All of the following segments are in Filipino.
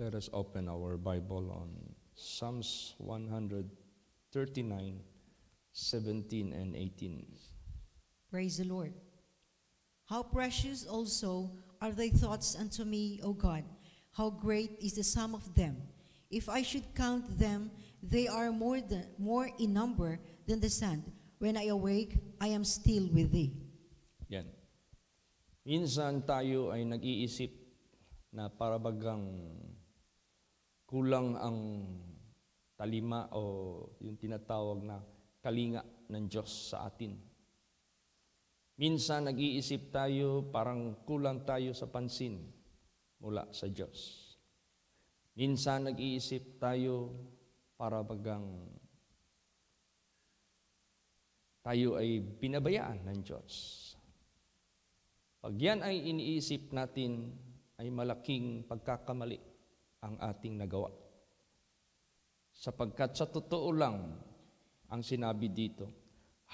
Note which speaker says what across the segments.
Speaker 1: Let us open our Bible on Psalms 139, 17 and 18.
Speaker 2: Praise the Lord. How precious also are thy thoughts unto me, O God. How great is the sum of them. If I should count them, they are more in number than the sand. When I awake, I am still with thee.
Speaker 1: Yan. Minsan tayo ay nag-iisip na parabagang kulang ang talima o yung tinatawag na kalinga ng Diyos sa atin. Minsan nag-iisip tayo parang kulang tayo sa pansin mula sa Diyos. Minsan nag-iisip tayo parabagang tayo ay binabayaan ng Diyos. Pag yan ay iniisip natin, ay malaking pagkakamali ang ating nagawa. Sapagkat sa totoo lang, ang sinabi dito,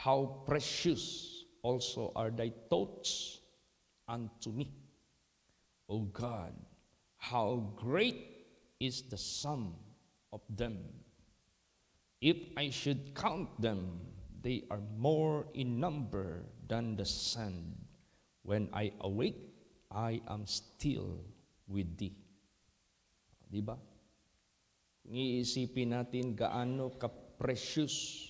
Speaker 1: how precious also are thy thoughts unto me. O God, how great is the sum of them. If I should count them, they are more in number than the sand. When I awake, I am still with thee. Diba? Iisipin natin gaano ka-precious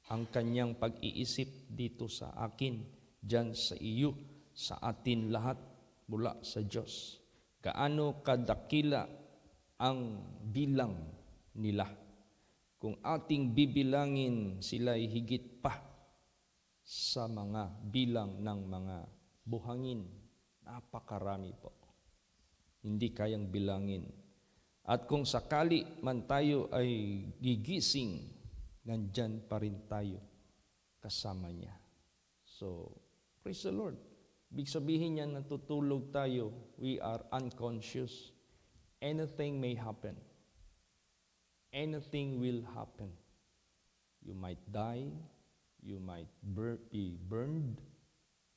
Speaker 1: ang kanyang pag-iisip dito sa akin, dyan sa iyo, sa atin lahat mula sa Diyos. Gaano kadakila ang bilang nila. Kung ating bibilangin, sila'y higit pa sa mga bilang ng mga buhangin. Napakarami po. Hindi kayang bilangin. At kung sakali man tayo ay gigising, nandyan pa rin tayo kasama niya. So, praise the Lord. Ibig sabihin niya, natutulog tayo, we are unconscious. Anything may happen. Anything will happen. You might die, you might be burned,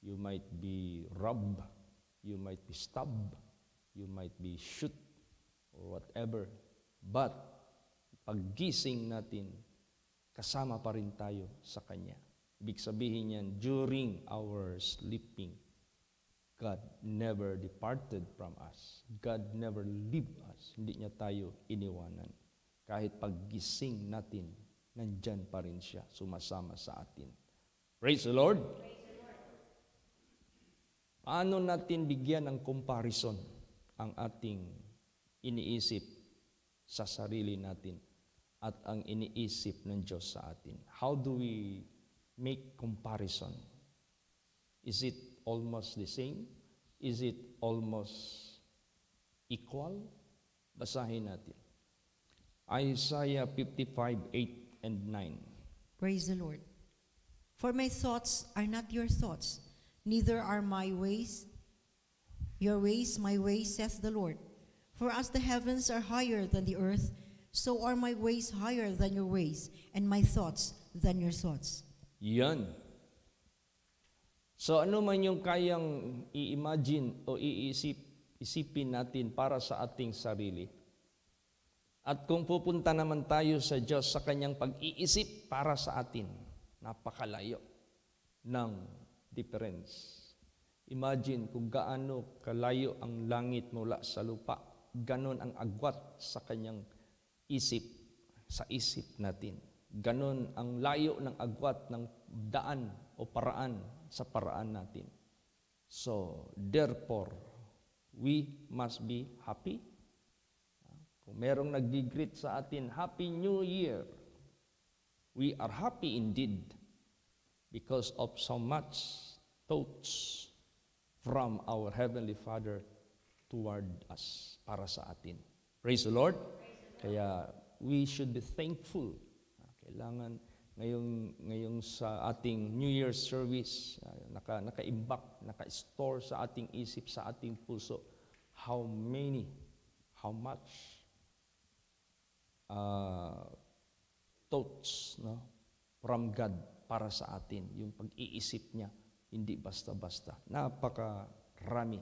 Speaker 1: you might be robbed, you might be stabbed, you might be shoot, or whatever. But, paggising natin, kasama pa rin tayo sa Kanya. Ibig sabihin niyan, during our sleeping, God never departed from us. God never leave us. Hindi niya tayo iniwanan. Kahit paggising natin, nandyan pa rin siya, sumasama sa atin. Praise the Lord! Paano natin bigyan ng comparison ang ating iniisip sa sarili natin at ang iniisip ng Diyos sa atin? How do we make comparison? Is it almost the same? Is it almost equal? Basahin natin. Isaiah 55:8 and 9.
Speaker 2: Praise the Lord. For my thoughts are not your thoughts, neither are my ways your ways, my ways, saith the Lord. For as the heavens are higher than the earth, so are my ways higher than your ways, and my thoughts than your thoughts.
Speaker 1: Yan. So ano man yung kayang i-imagine o isipin natin para sa ating sarili. At kung pupunta naman tayo sa Diyos sa kanyang pag-iisip para sa atin, napakalayo ng difference. Imagine kung gaano kalayo ang langit mula sa lupa, ganon ang agwat sa kanyang isip, sa isip natin. Ganon ang layo ng agwat ng daan o paraan sa paraan natin. So, therefore, we must be happy. Kung merong nag-greet sa atin, Happy New Year, we are happy indeed because of so much thoughts from our Heavenly Father toward us, para sa atin. Praise the Lord. Kaya we should be thankful. Kailangan ngayong sa ating New Year's service, naka-imbak, naka-store sa ating isip, sa ating puso, how much thoughts from God para sa atin. Yung pag-iisip niya, hindi basta-basta. Napakarami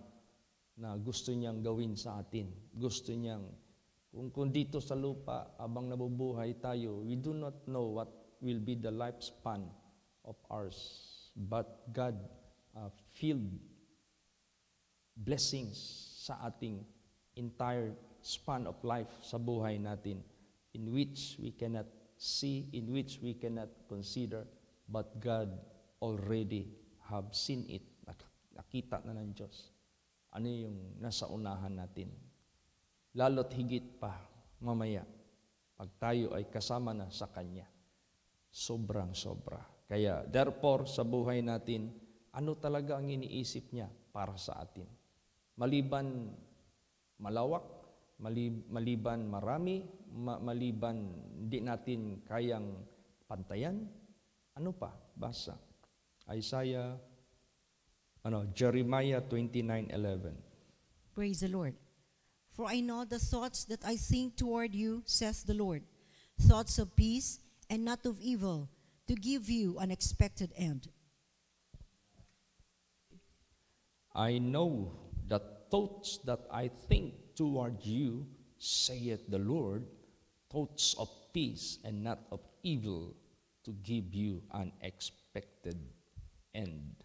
Speaker 1: na gusto niyang gawin sa atin. Gusto niyang Kung dito sa lupa, abang nabubuhay tayo, we do not know what will be the lifespan of ours. But God filled blessings sa ating entire span of life sa buhay natin, in which we cannot see, in which we cannot consider, but God already have seen it. Nakita na ng Diyos. Ano yung nasa unahan natin? Lalo't higit pa mamaya, pag tayo ay kasama na sa Kanya. Sobrang-sobra. Kaya, therefore, sa buhay natin, ano talaga ang iniisip niya para sa atin? Maliban malawak, maliban marami, maliban hindi natin kayang pantayan, ano pa? Basa. Jeremiah 29:11.
Speaker 2: Praise the Lord. For I know the thoughts that I think toward you, says the Lord, thoughts of peace and not of evil, to give you an expected end.
Speaker 1: I know the thoughts that I think toward you, saith the Lord, thoughts of peace and not of evil, to give you an expected end.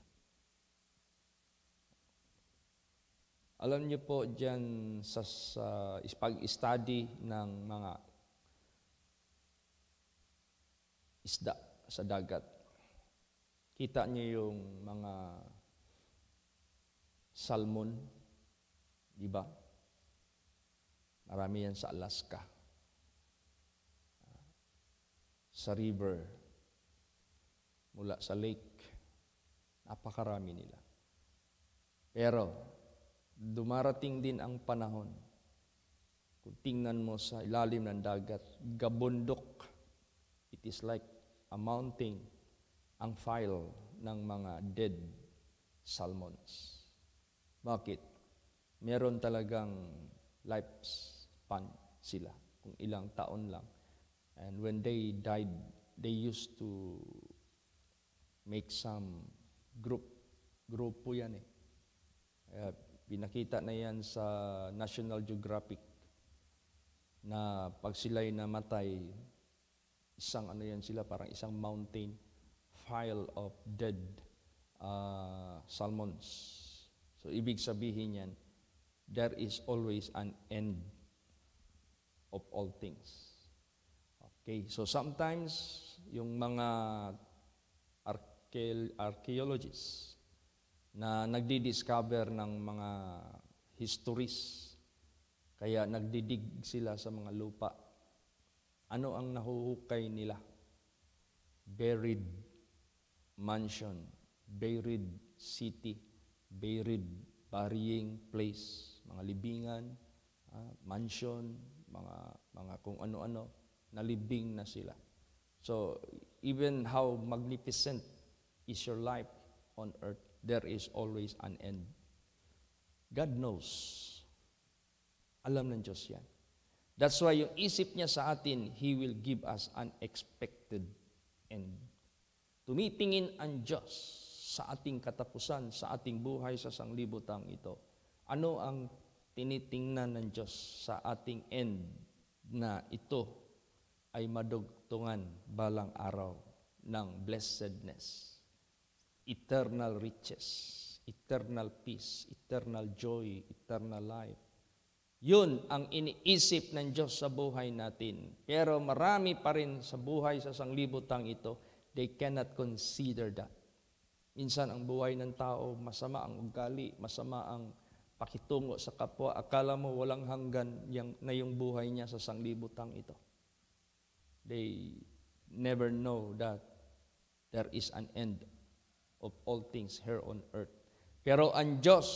Speaker 1: Alam niyo po dyan sa pag-study ng mga isda sa dagat, kita niyo yung mga salmon, di ba? Marami yan sa Alaska, sa river, mula sa lake, napakarami nila. Pero dumarating din ang panahon, kung tingnan mo sa ilalim ng dagat, gabundok, it is like a mountain, ang file ng mga dead salmons. Bakit? Meron talagang lifespan sila, kung ilang taon lang. And when they died, they used to make some grupo yan eh. Pinakita na yan sa National Geographic na pag sila'y namatay, parang isang mountain file of dead salmons. So, ibig sabihin yan, there is always an end of all things. Okay, so sometimes, yung mga archaeologists na nagdi-discover ng mga histories, kaya nagdidig sila sa mga lupa. Ano ang nahuhukay nila? Buried mansion, buried city, buried burying place, mga libingan, mansion, mga kung ano-ano, nalibing na sila. So, even how magnificent is your life on earth, there is always an end. God knows. Alam ng Diyos yan. That's why yung isip niya sa atin, He will give us an expected end. Tumitingin ang Diyos sa ating katapusan, sa ating buhay sa sanglibutang ito. Ano ang tinitingnan ng Diyos sa ating end na ito ay madugtungan balang araw ng blessedness, eternal riches, eternal peace, eternal joy, eternal life. Yun ang iniisip ng Diyos sa buhay natin. Pero marami pa rin sa buhay sa sanglibutang ito, they cannot consider that. Minsan ang buhay ng tao, masama ang ugali, masama ang pakitungo sa kapwa. Akala mo walang hanggan na yung buhay niya sa sanglibutang ito. They never know that there is an end of all things here on earth. Pero ang Diyos,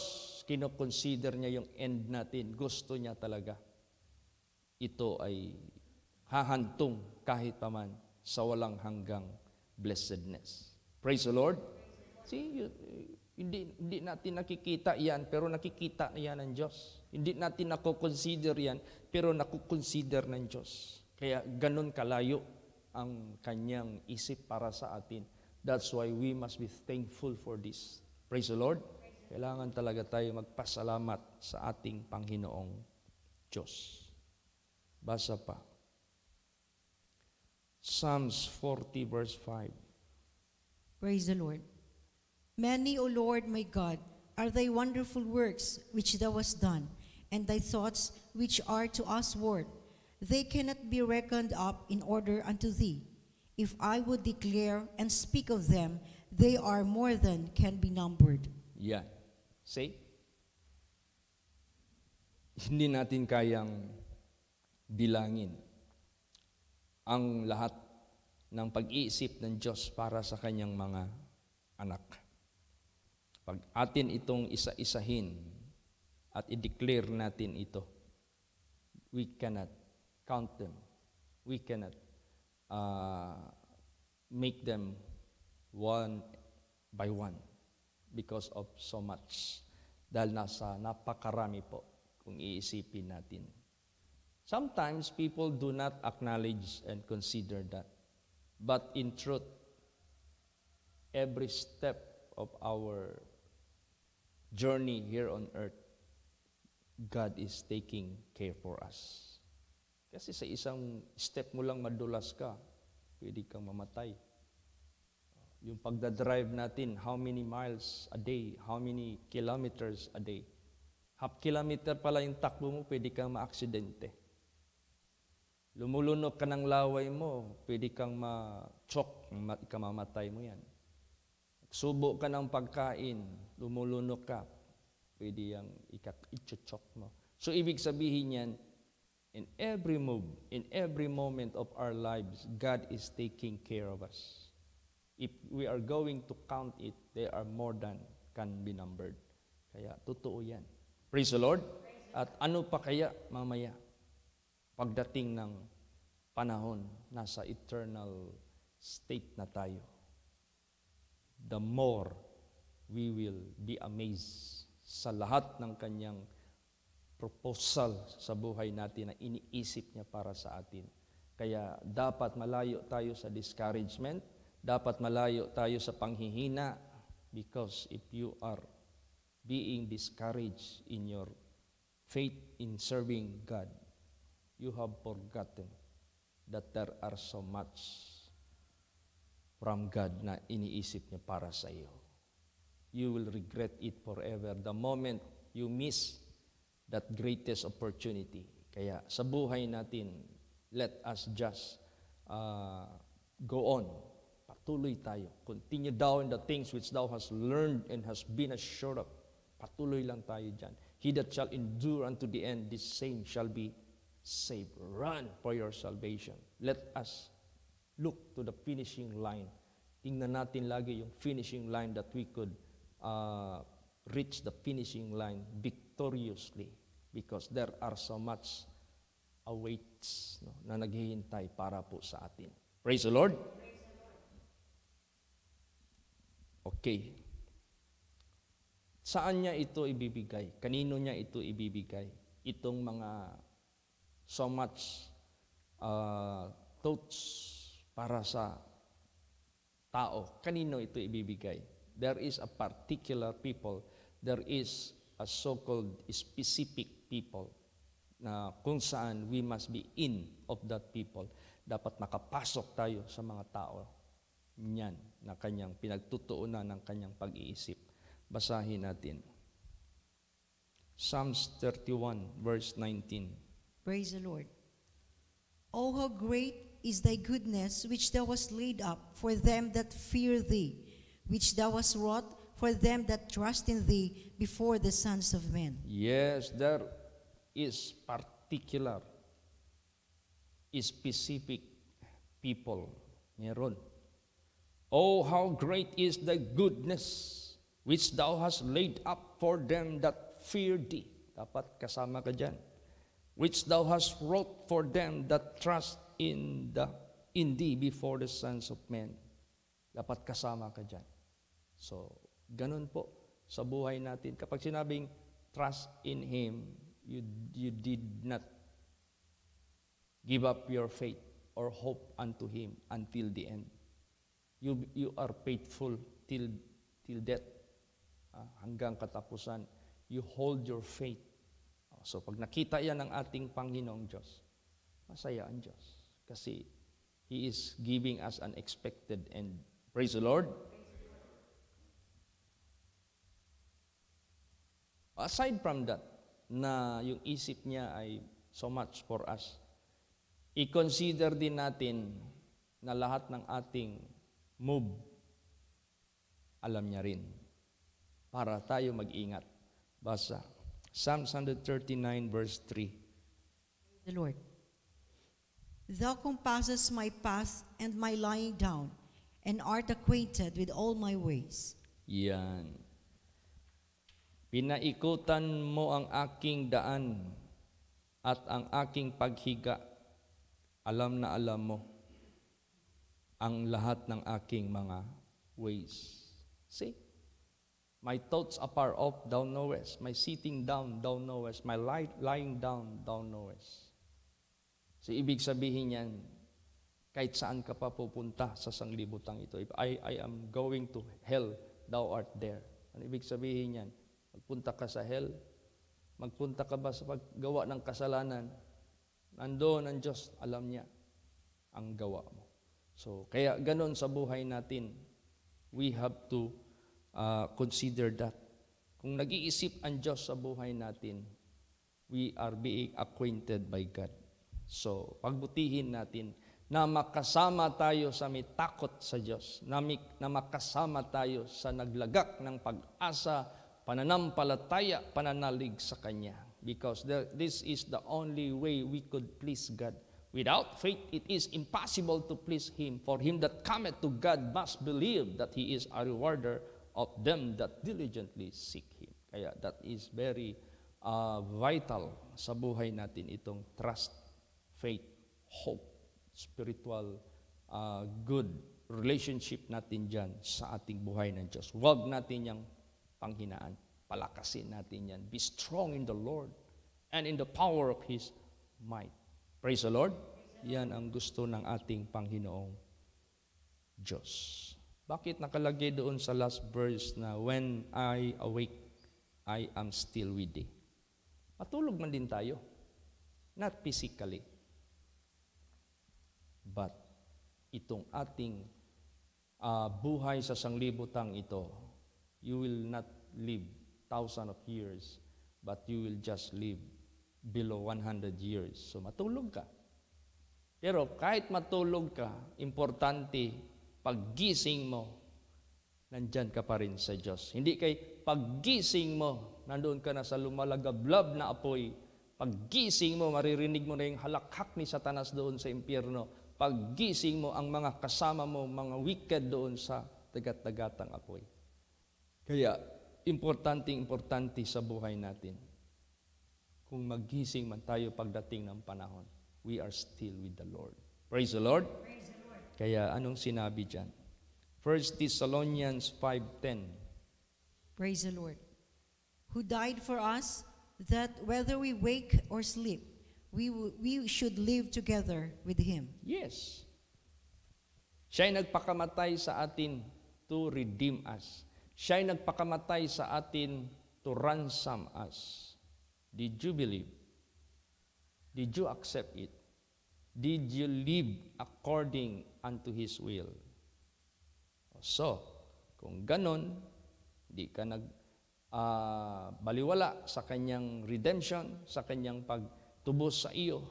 Speaker 1: kinoconsider niya yung end natin. Gusto niya talaga. Ito ay hahantong kahit paman sa walang hanggang blessedness. Praise the Lord. See, hindi natin nakikita yan, pero nakikita yan ng Diyos. Hindi natin nakukonsider yan, pero nakukonsider ng Diyos. Kaya ganun kalayo ang kanyang isip para sa atin. That's why we must be thankful for this. Praise the Lord. Kailangan talaga tayo magpasalamat sa ating Panginoong Diyos. Basa pa. Psalms 40 verse 5.
Speaker 2: Praise the Lord. Many, O Lord my God, are thy wonderful works which thou hast done, and thy thoughts which are to us word. They cannot be reckoned up in order unto thee. If I would declare and speak of them, they are more than can be numbered.
Speaker 1: Yan. See? Hindi natin kayang bilangin ang lahat ng pag-iisip ng Diyos para sa kanyang mga anak. Pag atin itong isa-isahin at i-declare natin ito, we cannot count them. We cannot make them one by one because of so much. Dahil nasa napakarami po kung iisipin natin. Sometimes people do not acknowledge and consider that. But in truth, every step of our journey here on earth, God is taking care for us. Kasi sa isang step mo lang madulas ka, pwede kang mamatay. Yung pagdadrive natin, how many miles a day, how many kilometers a day. Half kilometer pala yung takbo mo, pwede kang maaksidente. Lumulunok ka ng laway mo, pwede kang ma-choke, ikamamatay mo yan. Subo ka ng pagkain, lumulunok ka, pwede yung i-choke mo. So ibig sabihin yan, in every move, in every moment of our lives, God is taking care of us. If we are going to count it, they are more than can be numbered. Kaya totoo yan. Praise the Lord. At ano pa kaya mamaya? Pagdating ng panahon, nasa eternal state na tayo. The more we will be amazed sa lahat ng kanyang proposal sa buhay natin na iniisip niya para sa atin. Kaya dapat malayo tayo sa discouragement, dapat malayo tayo sa panghihina, because if you are being discouraged in your faith in serving God, you have forgotten that there are so much from God na iniisip niya para sa iyo. You will regret it forever the moment you miss that greatest opportunity. Kaya sa buhay natin, let us just go on. Patuloy tayo. Continue thou in the things which thou hast learned and hast been assured of. Patuloy lang tayo dyan. He that shall endure unto the end, this same shall be saved. Run for your salvation. Let us look to the finishing line. Tingnan natin lagi yung finishing line that we could reach the finishing line victoriously, because there are so much awaits na naghihintay para po sa atin. Praise the Lord. Okay. Saan niya ito ibibigay? Kanino niya ito ibibigay? Itong mga so much thoughts para sa tao. Kanino ito ibibigay? There is a particular people. There is a so-called specific people na kung saan we must be in of that people. Dapat makapasok tayo sa mga tao niyan na kanyang pinagtutuunan ng kanyang pag-iisip. Basahin natin. Psalms 31 verse 19.
Speaker 2: Praise the Lord. Oh, how great is thy goodness, which thou hast laid up for them that fear thee, which thou hast wrought for them that trust in thee before the sons of men.
Speaker 1: Yes, there is particular, specific people. Meron. Oh, how great is thy goodness, which thou hast laid up for them that fear thee. Dapat kasama ka dyan. Which thou hast wrought for them that trust in thee before the sons of men. Dapat kasama ka dyan. So, ganun po sa buhay natin. Kapag sinabing trust in Him, you did not give up your faith or hope unto Him until the end. You are faithful till death. Hanggang katapusan, you hold your faith. So pag nakita yan ng ating Panginoong Diyos, masaya ang Diyos. Kasi He is giving us an expected end. Praise the Lord. Aside from that, na yung isip niya ay so much for us, i-consider din natin na lahat ng ating move, alam niya rin. Para tayo mag-ingat. Basa. Psalms 139 verse 3.
Speaker 2: The Lord. Thou compassest my path and my lying down, and art acquainted with all my ways.
Speaker 1: Yan. Pinaikutan mo ang aking daan at ang aking paghiga. Alam na alam mo ang lahat ng aking mga ways. See? My thoughts afar off, thou knowest. My sitting down, thou knowest. My lying down, thou knowest. So, ibig sabihin yan, kahit saan ka pa pupunta sa sanglibutang ito. If I am going to hell, thou art there. Ano ibig sabihin yan? Magpunta ka sa hell, magpunta ka ba sa paggawa ng kasalanan, nandoon ang Diyos, alam niya ang gawa mo. So, kaya ganon sa buhay natin, we have to consider that. Kung nag-iisip ang Diyos sa buhay natin, we are being acquainted by God. So, pagbutihin natin na makasama tayo sa may takot sa Diyos, na makasama tayo sa naglagak ng pag-asa, pananampalataya, pananalig sa Kanya. Because this is the only way we could please God. Without faith, it is impossible to please Him. For him that cometh to God must believe that He is a rewarder of them that diligently seek Him. Kaya that is very vital sa buhay natin, itong trust, faith, hope, spiritual good relationship natin dyan sa ating buhay ng Diyos. Huwag natin yung panghinaan. Palakasin natin yan. Be strong in the Lord and in the power of His might. Praise the Lord. Yan ang gusto ng ating Panginoong Diyos. Bakit nakalagay doon sa last verse na when I awake, I am still with thee? Matulog man din tayo. Not physically. But itong ating buhay sa sanglibutang ito, you will not live thousands of years, but you will just live below 100 years. So matulog ka. Pero kahit matulog ka, importante, paggising mo, nandyan ka pa rin sa Diyos. Hindi kay paggising mo, nandoon ka na sa lumalagablab na apoy. Paggising mo, maririnig mo na yung halakhak ni Satanas doon sa impyerno. Paggising mo, ang mga kasama mo, mga wicked doon sa dagat-dagatang apoy. Kaya, importante sa buhay natin. Kung maggising man tayo pagdating ng panahon, we are still with the Lord. Praise the Lord.
Speaker 2: Praise the Lord.
Speaker 1: Kaya anong sinabi dyan? 1 Thessalonians 5:10.
Speaker 2: Praise the Lord. Who died for us, that whether we wake or sleep, we should live together with Him.
Speaker 1: Yes. Siya'y nagpakamatay sa atin to redeem us. Siya'y nagpakamatay sa atin to ransom us. Did you believe? Did you accept it? Did you live according unto His will? So, kung ganon, di ka baliwala sa Kanyang redemption, sa Kanyang pagtubos sa iyo,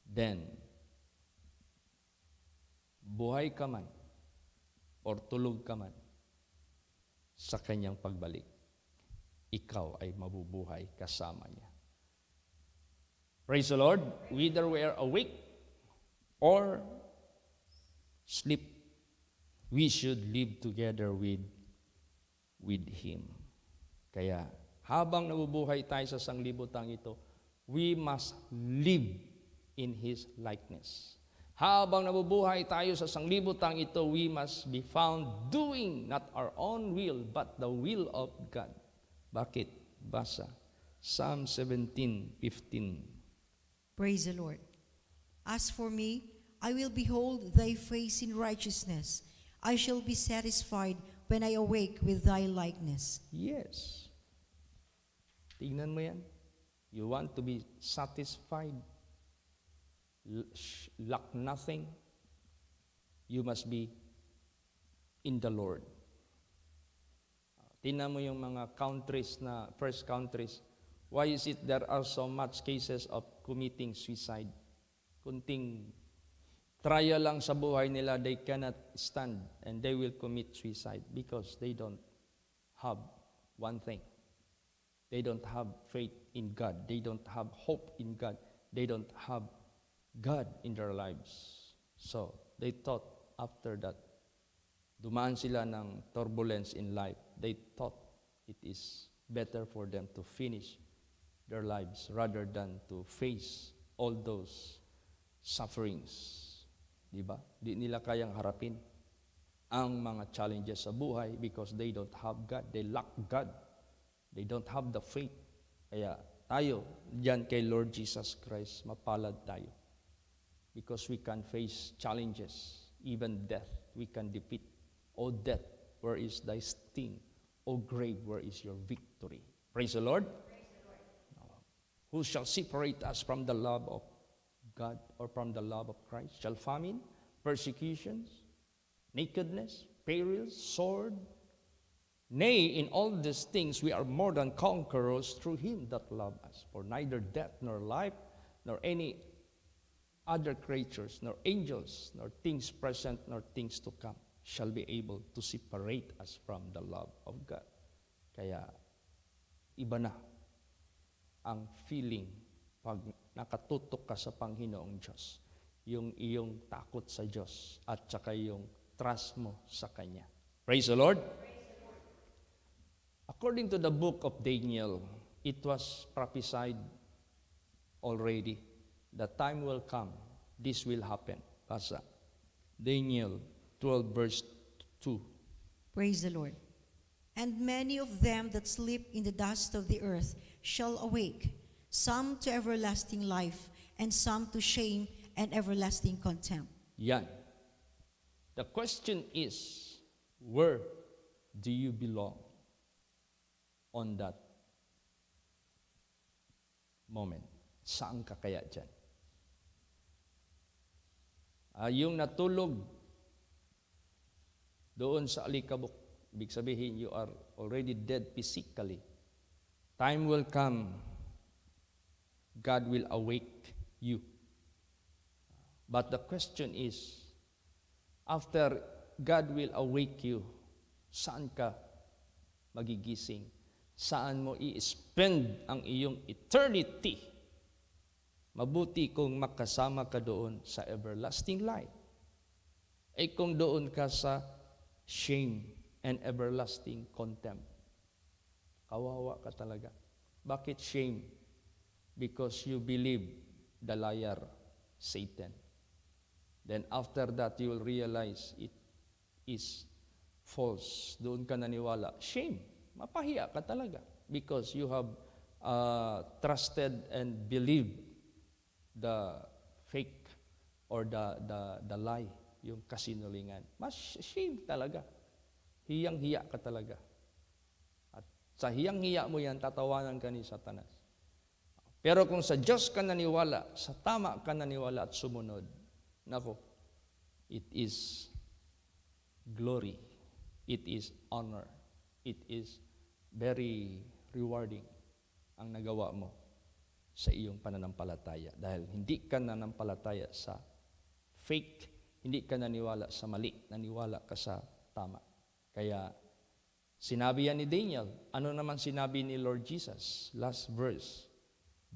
Speaker 1: then, buhay ka man, or tulog ka man, sa Kanyang pagbalik, ikaw ay mabubuhay kasama niya. Praise the Lord. Whether we are awake or sleep, we should live together with Him. Kaya, habang nabubuhay tayo sa sanglibutang ito, we must live in His likeness. Habang nabubuhay tayo sa sanglibutang ito, we must be found doing not our own will, but the will of God. Bakit? Basa. Psalm 17:15.
Speaker 2: Praise the Lord. As for me, I will behold thy face in righteousness. I shall be satisfied when I awake with thy likeness.
Speaker 1: Yes. Tingnan mo yan. You want to be satisfied. lack nothing. You must be in the Lord. Tingnan mo yung mga countries na, first countries, why is it there are so much cases of committing suicide? Kunting trial lang sa buhay nila, they cannot stand and they will commit suicide because they don't have one thing. They don't have faith in God. They don't have hope in God. They don't have God in their lives. So, they thought after that, dumaan sila ng turbulence in life. They thought it is better for them to finish their lives rather than to face all those sufferings. Diba? Di nila kayang harapin ang mga challenges sa buhay because they don't have God. They lack God. They don't have the faith. Kaya tayo, diyan kay Lord Jesus Christ, mapalad tayo. Because we can face challenges, even death, we can defeat. O death, where is thy sting? O grave, where is your victory? Praise the Lord. Praise the Lord. Who shall separate us from the love of God or from the love of Christ? Shall famine, persecutions, nakedness, perils, sword? Nay, in all these things we are more than conquerors through him that loved us. For neither death, nor life, nor any other creatures, nor angels, nor things present, nor things to come, shall be able to separate us from the love of God. Kaya, iba na ang feeling pag nakatutok ka sa Panginoong Diyos. Yung iyong takot sa Diyos at saka yung trust mo sa Kanya. Praise the Lord. According to the book of Daniel, it was prophesied already. The time will come, this will happen. Basa. Daniel 12 verse 2.
Speaker 2: Praise the Lord. And many of them that sleep in the dust of the earth shall awake, some to everlasting life, and some to shame and everlasting contempt.
Speaker 1: Yan. The question is, where do you belong on that moment? Saan ka kaya dyan? Yung natulog doon sa alikabok, ibig sabihin, you are already dead physically. Time will come, God will awake you. But the question is, after God will awake you, saan ka magigising? Saan mo i-spend ang iyong eternity? Mabuti kung makasama ka doon sa everlasting life. Ay kung doon ka sa shame and everlasting contempt. Kawawa ka talaga. Bakit shame? Because you believe the liar, Satan. Then after that, you will realize it is false. Doon ka naniwala. Shame. Mapahiya ka talaga. Because you have trusted and believed the fake or the lie, yung kasinungalingan. Mas shame talaga. Hiyang-hiya ka talaga. At sa hiyang-hiya mo yan, tatawanan ka ni Satanas. Pero kung sa Diyos ka naniwala, sa tama ka naniwala at sumunod, nako, it is glory. It is honor. It is very rewarding ang nagawa mo sa iyong pananampalataya. Dahil hindi ka nanampalataya sa fake, hindi ka naniwala sa mali, naniwala ka sa tama. Kaya sinabi yan ni Daniel. Ano naman sinabi ni Lord Jesus? Last verse,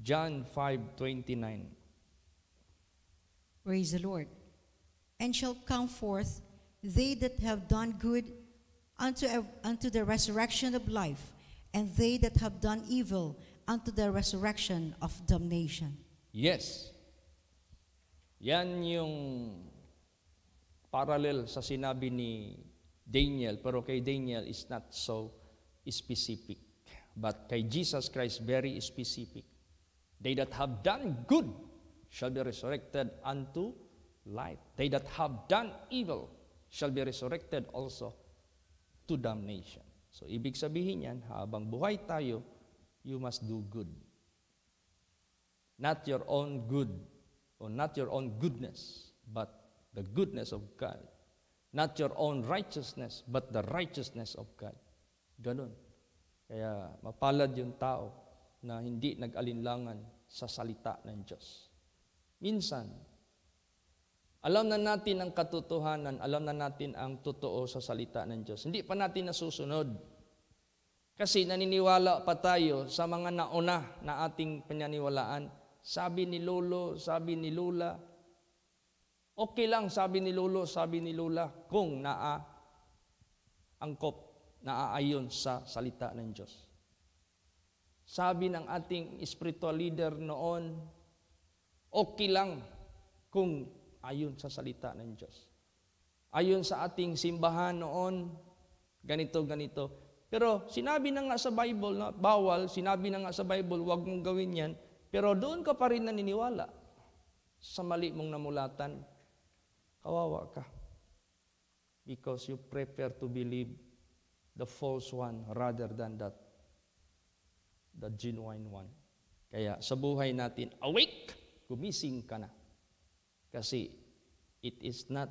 Speaker 1: John 5:29.
Speaker 2: Praise the Lord. And shall come forth they that have done good unto the resurrection of life, and they that have done evil unto the resurrection of damnation.
Speaker 1: Yes. Yan yung parallel sa sinabi ni Daniel, pero kay Daniel is not so specific. But kay Jesus Christ, very specific. They that have done good shall be resurrected unto life. They that have done evil shall be resurrected also to damnation. So, ibig sabihin yan, habang buhay tayo, you must do good. Not your own good, or not your own goodness, but the goodness of God. Not your own righteousness, but the righteousness of God. Ganon. Kaya mapalad yung tao na hindi nag-alinlangan sa salita ng Diyos. Minsan, alam na natin ang katotohanan, alam na natin ang totoo sa salita ng Diyos. Hindi pa natin nasusunod. Kasi naniniwala pa tayo sa mga nauna na ating paniniwalaan. Sabi ni Lolo, sabi ni Lola. Okay lang, sabi ni Lolo, sabi ni Lola, kung angkop, naaayon sa salita ng Diyos. Sabi ng ating spiritual leader noon, okay lang kung ayon sa salita ng Diyos. Ayon sa ating simbahan noon, ganito. Pero sinabi na nga sa Bible na bawal, sinabi na nga sa Bible, huwag mong gawin yan, pero doon ka pa rin naniniwala sa mali mong namulatan, kawawa ka. Because you prefer to believe the false one rather than the genuine one. Kaya sa buhay natin, awake, gumising ka na. Kasi it is not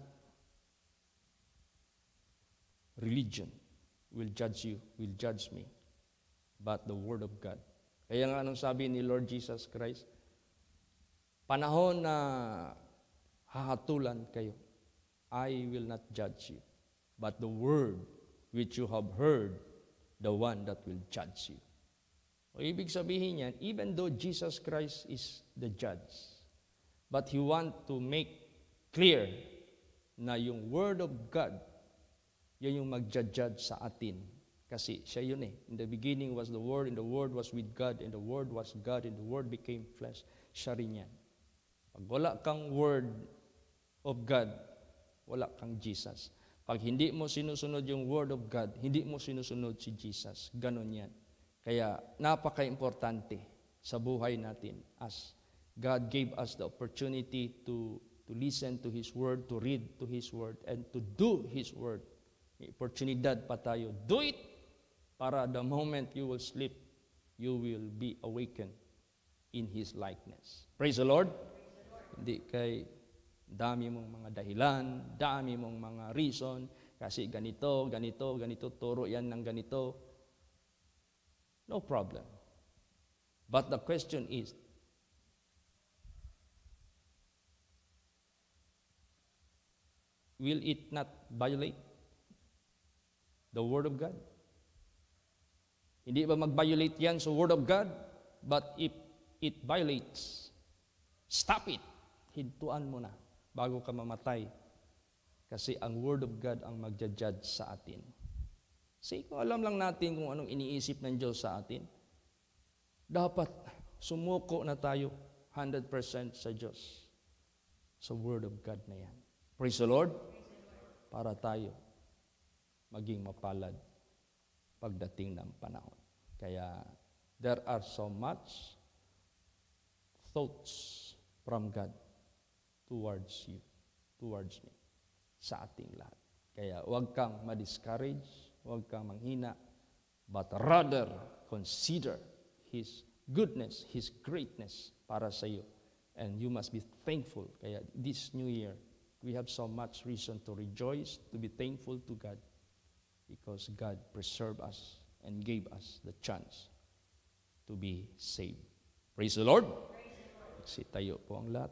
Speaker 1: religion will judge you, will judge me, but the Word of God. Kaya nga anong sabi ni Lord Jesus Christ, panahon na hahatulan kayo, I will not judge you, but the Word which you have heard, the one that will judge you. O ibig sabihin yan, even though Jesus Christ is the judge, but He want to make clear na yung Word of God, yan yung mag-judge sa atin. Kasi siya yun eh. In the beginning was the Word, and the Word was with God, and the Word was God, and the Word became flesh. Siya rin yan. Pag wala kang Word of God, wala kang Jesus. Pag hindi mo sinusunod yung Word of God, hindi mo sinusunod si Jesus. Ganon yan. Kaya napaka-importante sa buhay natin as God gave us the opportunity to listen to His Word, to read to His Word, and to do His Word. May oportunidad pa tayo. Do it para the moment you will sleep, you will be awakened in His likeness. Praise the Lord. Hindi kay dami mong mga dahilan, dami mong mga reason, kasi ganito, turo yan ng ganito. No problem. But the question is, will it not violate the Word of God? Hindi ba mag-violate yan sa Word of God? But if it violates, stop it. Hintuan mo na bago ka mamatay. Kasi ang Word of God ang magja-judge sa atin. Kasi kung alam lang natin kung anong iniisip ng Diyos sa atin, dapat sumuko na tayo 100% sa Diyos. Sa Word of God na yan. Praise the Lord. Para tayo maging mapalad pagdating ng panahon. Kaya there are so much thoughts from God towards you, towards me, sa ating lahat. Kaya huwag kang ma-discourage, huwag kang manghina, but rather consider His goodness, His greatness para sa iyo. And you must be thankful. Kaya this new year, we have so much reason to rejoice, to be thankful to God, because God preserved us and gave us the chance to be saved. Praise the Lord. Praise the Lord. Tayo po ang lahat.